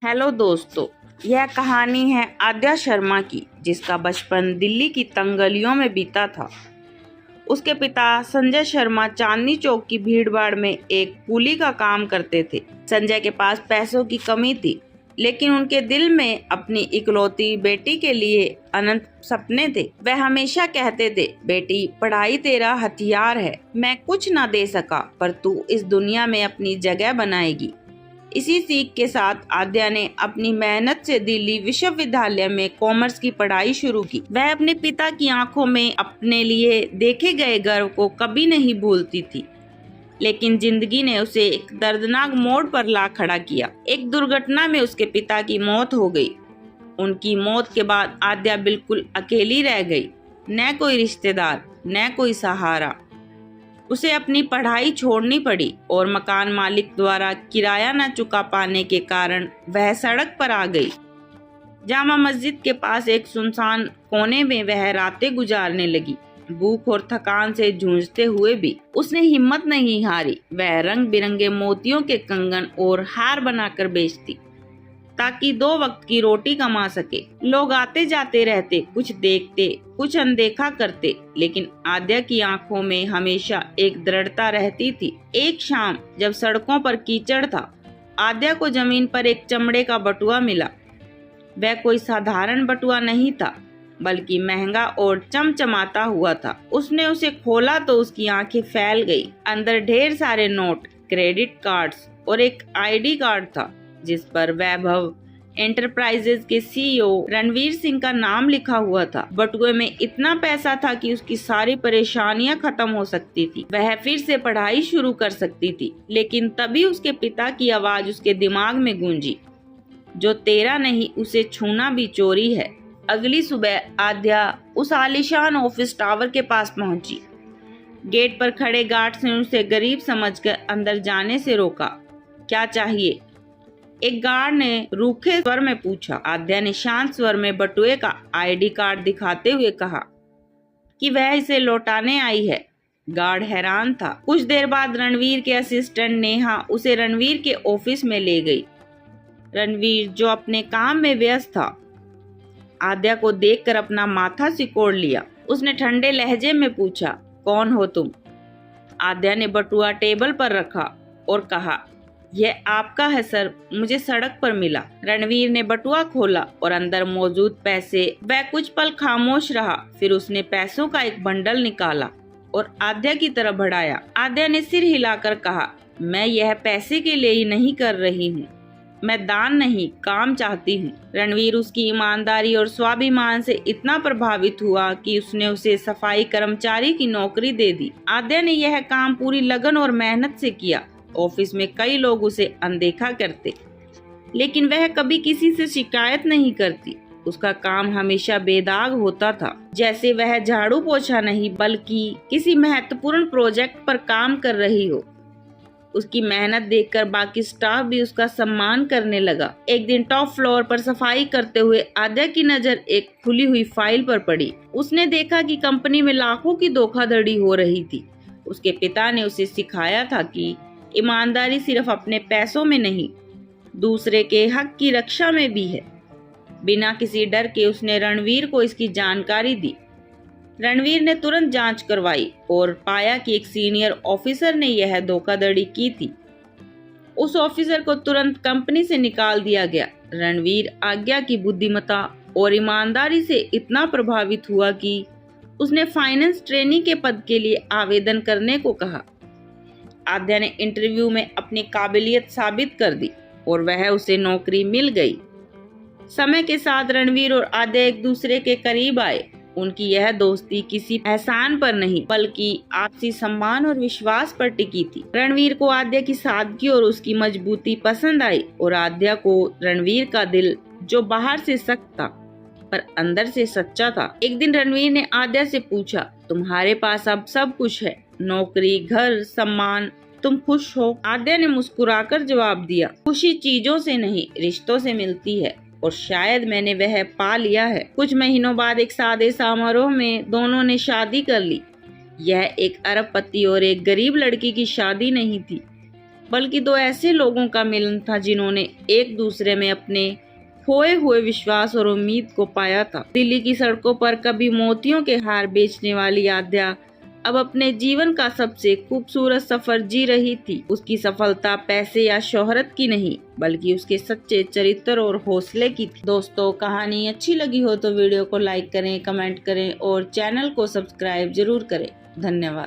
Hello दोस्तों, यह कहानी है आद्या शर्मा की, जिसका बचपन दिल्ली की तंग गलियों में बीता था। उसके पिता संजय शर्मा चांदनी चौक की भीड़भाड़ में एक कूली का काम करते थे। संजय के पास पैसों की कमी थी, लेकिन उनके दिल में अपनी इकलौती बेटी के लिए अनंत सपने थे। वह हमेशा कहते थे, बेटी पढ़ाई तेरा हथियार है। मैं कुछ ना दे सका, पर तू इस दुनिया में अपनी जगह बनाएगी। इसी सीख के साथ आद्या ने अपनी मेहनत से दिल्ली विश्वविद्यालय में कॉमर्स की पढ़ाई शुरू की। वह अपने पिता की आंखों में अपने लिए देखे गए गर्व को कभी नहीं भूलती थी। लेकिन जिंदगी ने उसे एक दर्दनाक मोड़ पर ला खड़ा किया। एक दुर्घटना में उसके पिता की मौत हो गई। उनकी मौत के बाद आद्या बिल्कुल अकेली रह गई। न कोई रिश्तेदार, न कोई सहारा। उसे अपनी पढ़ाई छोड़नी पड़ी और मकान मालिक द्वारा किराया न चुका पाने के कारण वह सड़क पर आ गई। जामा मस्जिद के पास एक सुनसान कोने में वह रातें गुजारने लगी। भूख और थकान से जूझते हुए भी उसने हिम्मत नहीं हारी। वह रंग बिरंगे मोतियों के कंगन और हार बनाकर बेचती, ताकि 2 वक्त की रोटी कमा सके। लोग आते जाते रहते, कुछ देखते, कुछ अनदेखा करते, लेकिन आद्या की आंखों में हमेशा एक दृढ़ता रहती थी। एक शाम जब सड़कों पर कीचड़ था, आद्या को जमीन पर एक चमड़े का बटुआ मिला। वह कोई साधारण बटुआ नहीं था, बल्कि महंगा और चमचमाता हुआ था। उसने उसे खोला तो उसकी आंखें फैल गई। अंदर ढेर सारे नोट, क्रेडिट कार्ड्स और एक आईडी कार्ड था, जिस पर वैभव एंटरप्राइजेज के सीईओ रणवीर सिंह का नाम लिखा हुआ था। बटुए में इतना पैसा था कि उसकी सारी परेशानियां खत्म हो सकती थी। वह फिर से पढ़ाई शुरू कर सकती थी। लेकिन तभी उसके पिता की आवाज उसके दिमाग में गूंजी, जो तेरा नहीं उसे छूना भी चोरी है। अगली सुबह आद्या उस आलीशान ऑफिस टावर के पास पहुंची। गेट पर खड़े गार्ड्स ने उसे गरीब समझकर अंदर जाने से रोका। क्या चाहिए? एक गार्ड ने रूखे स्वर में पूछा। आद्या ने शांत स्वर में बटुए का आईडी कार्ड दिखाते हुए कहा कि वह इसे लौटाने आई है। गार्ड हैरान था। कुछ देर बाद रणवीर के असिस्टेंट नेहा उसे रणवीर के ऑफिस में ले गई। रणवीर, जो अपने काम में व्यस्त था, आद्या को देखकर अपना माथा सिकोड़ लिया। उसने ठंडे लहजे में पूछा, कौन हो तुम? आद्या ने बटुआ टेबल पर रखा और कहा, यह आपका है सर, मुझे सड़क पर मिला। रणवीर ने बटुआ खोला और अंदर मौजूद पैसे। वह कुछ पल खामोश रहा, फिर उसने पैसों का एक बंडल निकाला और आद्या की तरफ बढ़ाया। आद्या ने सिर हिलाकर कहा, मैं यह पैसे के लिए ही नहीं कर रही हूँ, मैं दान नहीं, काम चाहती हूँ। रणवीर उसकी ईमानदारी और स्वाभिमान से इतना प्रभावित हुआ कि उसने उसे सफाई कर्मचारी की नौकरी दे दी। आद्या ने यह काम पूरी लगन और मेहनत से किया। ऑफिस में कई लोग उसे अनदेखा करते, लेकिन वह कभी किसी से शिकायत नहीं करती। उसका काम हमेशा बेदाग होता था, जैसे वह झाड़ू पोछा नहीं, बल्कि किसी महत्वपूर्ण प्रोजेक्ट पर काम कर रही हो। उसकी मेहनत देखकर बाकी स्टाफ भी उसका सम्मान करने लगा। एक दिन टॉप फ्लोर पर सफाई करते हुए आद्या की नजर एक खुली हुई फाइल पर पड़ी। उसने देखा कि कंपनी में लाखों की धोखाधड़ी हो रही थी। उसके पिता ने उसे सिखाया था कि ईमानदारी सिर्फ अपने पैसों में नहीं, दूसरे के हक की रक्षा में भी है। बिना किसी डर के उसने रणवीर को इसकी जानकारी दी। रणवीर ने तुरंत जांच करवाई और पाया कि एक सीनियर ऑफिसर ने यह धोखाधड़ी की थी। उस ऑफिसर को तुरंत कंपनी से निकाल दिया गया। रणवीर आज्ञा की बुद्धिमत्ता और ईमानदारी से इतना प्रभावित हुआ कि उसने फाइनेंस ट्रेनी के पद के लिए आवेदन करने को कहा। आद्या ने इंटरव्यू में अपनी काबिलियत साबित कर दी और वह उसे नौकरी मिल गई। समय के साथ रणवीर और आद्या एक दूसरे के करीब आए। उनकी यह दोस्ती किसी एहसान पर नहीं, बल्कि आपसी सम्मान और विश्वास पर टिकी थी। रणवीर को आद्या की सादगी और उसकी मजबूती पसंद आई और आद्या को रणवीर का दिल, जो बाहर से सख्त था पर अंदर से सच्चा था। एक दिन रणवीर ने आद्या से पूछा, तुम्हारे पास अब सब कुछ है, नौकरी, घर, सम्मान, तुम खुश हो? आद्या ने मुस्कुराकर जवाब दिया, खुशी चीजों से नहीं, रिश्तों से मिलती है, और शायद मैंने वह पा लिया है। कुछ महीनों बाद एक सादे समारोह में दोनों ने शादी कर ली। यह एक अरबपति और एक गरीब लड़की की शादी नहीं थी, बल्कि दो ऐसे लोगों का मिलन था जिन्होंने एक दूसरे में अपने खोए हुए विश्वास और उम्मीद को पाया था। दिल्ली की सड़कों पर कभी मोतियों के हार बेचने वाली आद्या अब अपने जीवन का सबसे खूबसूरत सफर जी रही थी। उसकी सफलता पैसे या शोहरत की नहीं, बल्कि उसके सच्चे चरित्र और हौसले की थी। दोस्तों, कहानी अच्छी लगी हो तो वीडियो को लाइक करें, कमेंट करें और चैनल को सब्सक्राइब जरूर करें। धन्यवाद।